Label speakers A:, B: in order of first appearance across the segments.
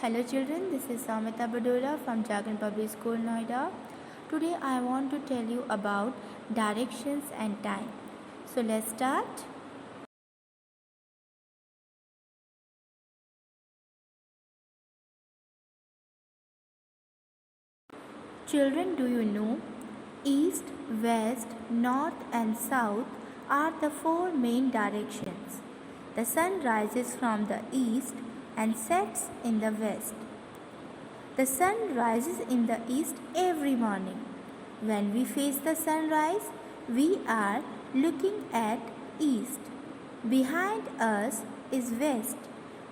A: Hello children, this is Samita Badola from Jagan Public School, Noida. Today I want to tell you about directions and time. So let's start. Children, do you know east, west, north and south are the four main directions. The sun rises from the east and sets in the west. The sun rises in the east every morning. When we face the sunrise, we are looking at east. Behind us is west,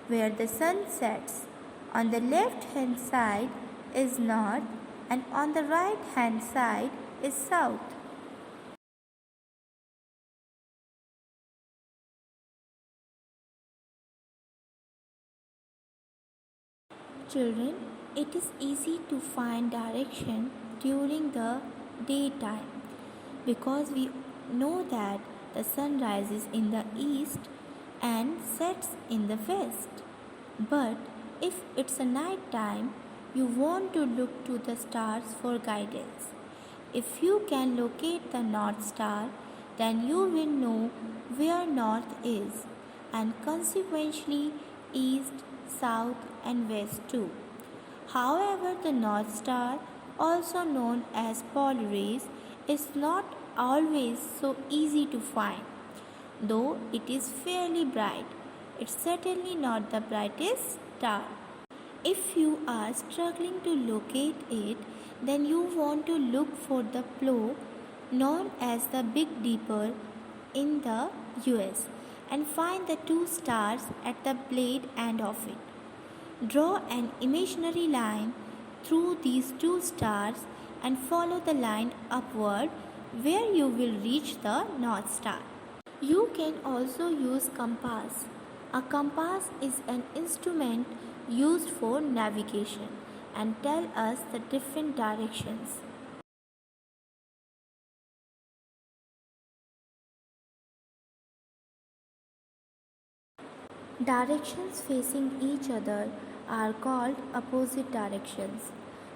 A: where the sun sets. On the left hand side is north, and on the right hand side is south. Children, it is easy to find direction during the daytime because we know that the sun rises in the east and sets in the west. But if it's a night time, you want to look to the stars for guidance. If you can locate the North Star, then you will know where north is and consequently east, south, and west too. However, the North Star, also known as Polaris, is not always so easy to find. Though it is fairly bright, it's certainly not the brightest star. If you are struggling to locate it, then you want to look for the plow known as the Big Dipper in the US and find the two stars at the blade end of it. Draw an imaginary line through these two stars and follow the line upward where you will reach the North Star. You can also use compass. A compass is an instrument used for navigation and tell us the different directions. Directions facing each other are called opposite directions.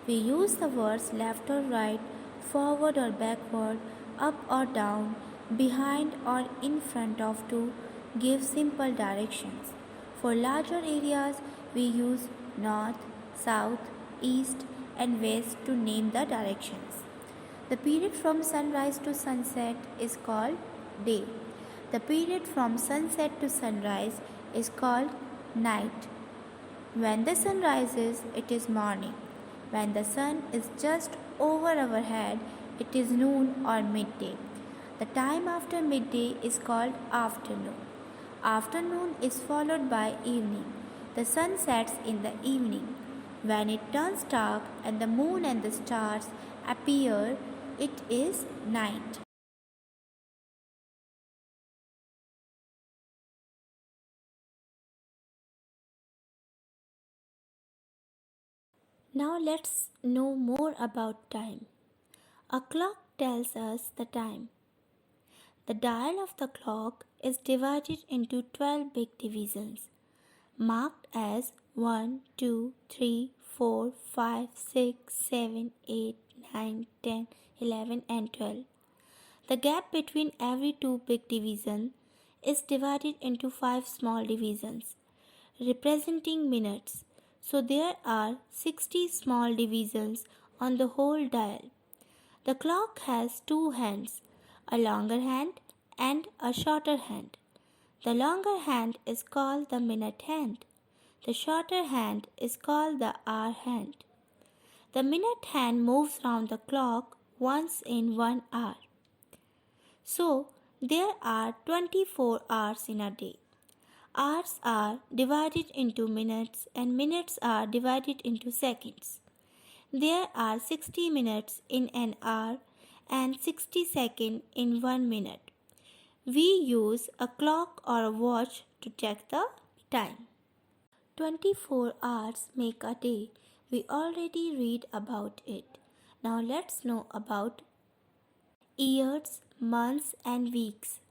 A: We use the words left or right, forward or backward, up or down, behind or in front of to give simple directions. For larger areas, we use north, south, east, and west to name the directions. The period from sunrise to sunset is called day. The period from sunset to sunrise is called night. When the sun rises, it is morning. When the sun is just over our head, it is noon or midday. The time after midday is called afternoon. Afternoon is followed by evening. The sun sets in the evening. When it turns dark and the moon and the stars appear, it is night. Now let's know more about time. A clock tells us the time. The dial of the clock is divided into 12 big divisions, marked as 1, 2, 3, 4, 5, 6, 7, 8, 9, 10, 11, and 12. The gap between every two big divisions is divided into 5 small divisions, representing minutes. So there are 60 small divisions on the whole dial. The clock has two hands, a longer hand and a shorter hand. The longer hand is called the minute hand. The shorter hand is called the hour hand. The minute hand moves round the clock once in 1 hour. So, there are 24 hours in a day. Hours are divided into minutes and minutes are divided into seconds. There are 60 minutes in an hour and 60 seconds in 1 minute. We use a clock or a watch to check the time. 24 hours make a day. We already read about it. Now let's know about years, months and weeks.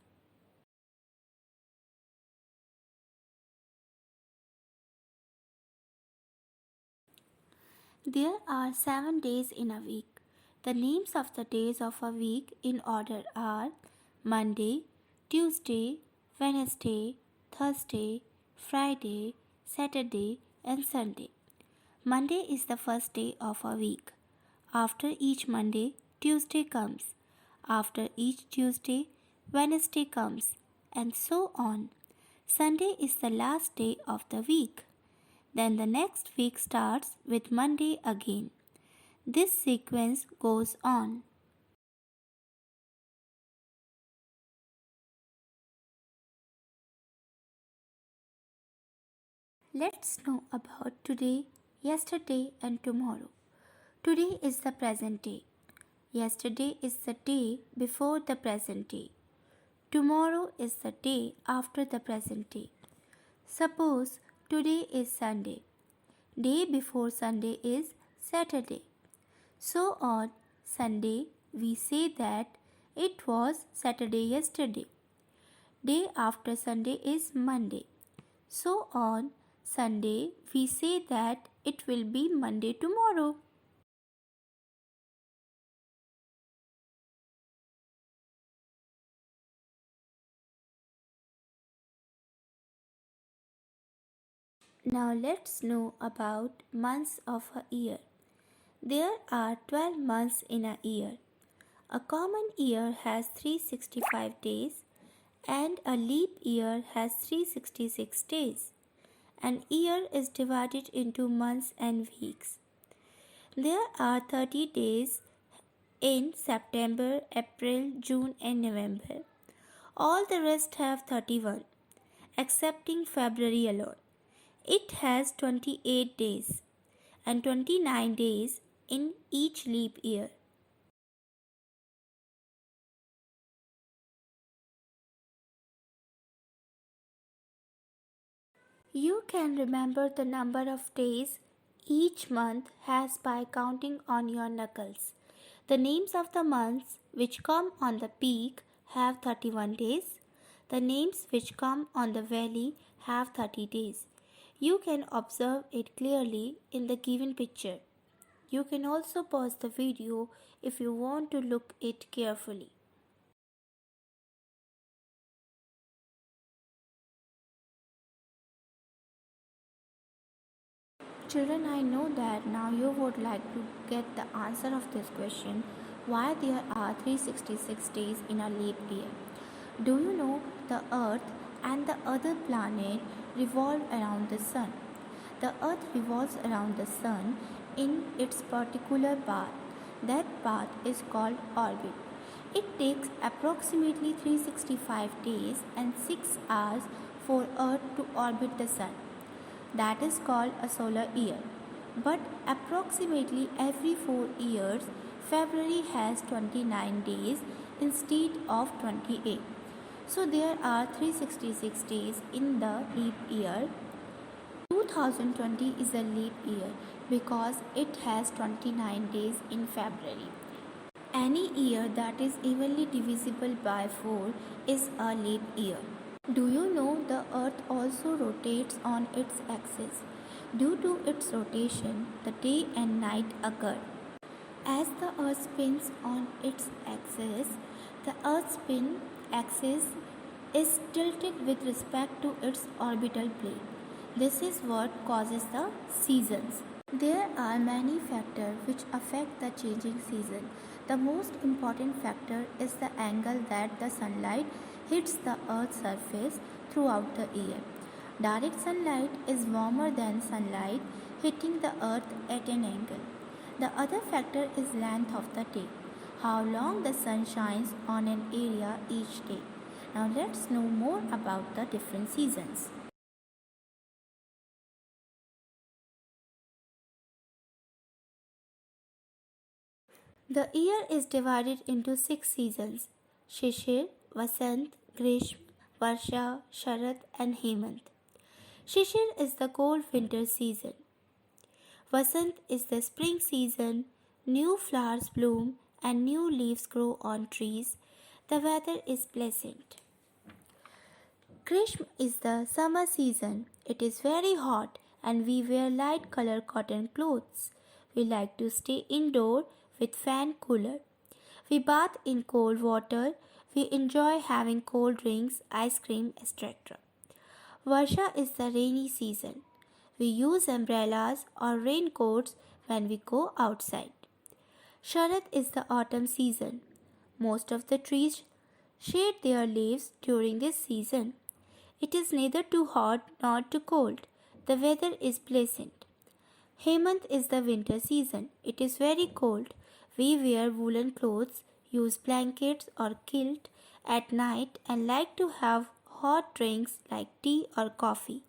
A: There are 7 days in a week. The names of the days of a week in order are Monday, Tuesday, Wednesday, Thursday, Friday, Saturday, and Sunday. Monday is the first day of a week. After each Monday, Tuesday comes. After each Tuesday, Wednesday comes, and so on. Sunday is the last day of the week. Then the next week starts with Monday again. This sequence goes on. Let's know about today, yesterday, and tomorrow. Today is the present day. Yesterday is the day before the present day. Tomorrow is the day after the present day. Suppose today is Sunday. Day before Sunday is Saturday. So on Sunday, we say that it was Saturday yesterday. Day after Sunday is Monday. So on Sunday, we say that it will be Monday tomorrow. Now let's know about months of a year. There are 12 months in a year. A common year has 365 days and a leap year has 366 days. An year is divided into months and weeks. There are 30 days in September, April, June, and November. All the rest have 31, excepting February alone. It has 28 days and 29 days in each leap year. You can remember the number of days each month has by counting on your knuckles. The names of the months which come on the peak have 31 days. The names which come on the valley have 30 days. You can observe it clearly in the given picture. You can also pause the video if you want to look it carefully. Children, I know that now you would like to get the answer of this question, why there are 366 days in a leap year. Do you know the earth and the other planet revolve around the sun? The earth revolves around the sun in its particular path. That path is called orbit. It takes approximately 365 days and 6 hours for earth to orbit the sun. That is called a solar year. But approximately every 4 years, February has 29 days instead of 28. So there are 366 days in the leap year. 2020 is a leap year because it has 29 days in February. Any year that is evenly divisible by 4 is a leap year. Do you know the earth also rotates on its axis? Due to its rotation, the day and night occur. As the earth spins on its axis, the earth's spin axis is tilted with respect to its orbital plane. This is what causes the seasons. There are many factors which affect the changing season. The most important factor is the angle that the sunlight hits the earth's surface throughout the year. Direct sunlight is warmer than sunlight hitting the earth at an angle. The other factor is length of the day, how long the sun shines on an area each day. Now let's know more about the different seasons. The year is divided into 6 seasons: Shishir, Vasant, Grishma, Varsha, Sharat, and Hemant. Shishir is the cold winter season. Vasant is the spring season. New flowers bloom and new leaves grow on trees. The weather is pleasant. Grishma is the summer season. It is very hot and we wear light colored cotton clothes. we like to stay indoor with fan cooler. We bath in cold water. We enjoy having cold drinks, ice cream, etc. Varsha is the rainy season. We use umbrellas or raincoats when we go outside. Sharad is the autumn season. Most of the trees shed their leaves during this season. It is neither too hot nor too cold. The weather is pleasant. Hemant is the winter season. It is very cold. We wear woolen clothes, use blankets or kilt at night, and like to have hot drinks like tea or coffee.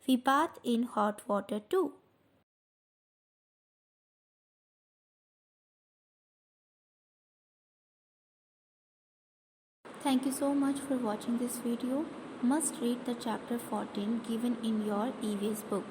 A: We bath in hot water too. Thank you so much for watching this video. Must read the chapter 14 given in your EVS book.